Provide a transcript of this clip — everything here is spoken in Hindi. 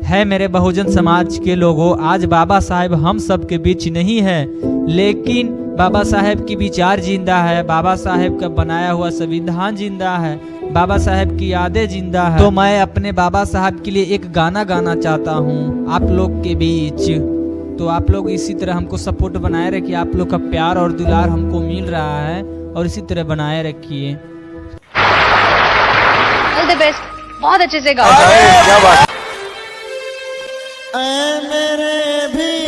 है मेरे बहुजन समाज के लोगों, आज बाबा साहेब हम सब के बीच नहीं है, लेकिन बाबा साहेब की विचार जिंदा है, बाबा साहेब का बनाया हुआ संविधान जिंदा है, बाबा साहेब की यादें जिंदा है। तो मैं अपने बाबा साहब के लिए एक गाना गाना चाहता हूँ आप लोग के बीच। तो आप लोग इसी तरह हमको सपोर्ट बनाए रखिए, आप लोग का प्यार और दुलार हमको मिल रहा है और इसी तरह बनाए रखिए। ऑल द बेस्ट, बहुत अच्छे से गाओ। क्या बात। मेरे भी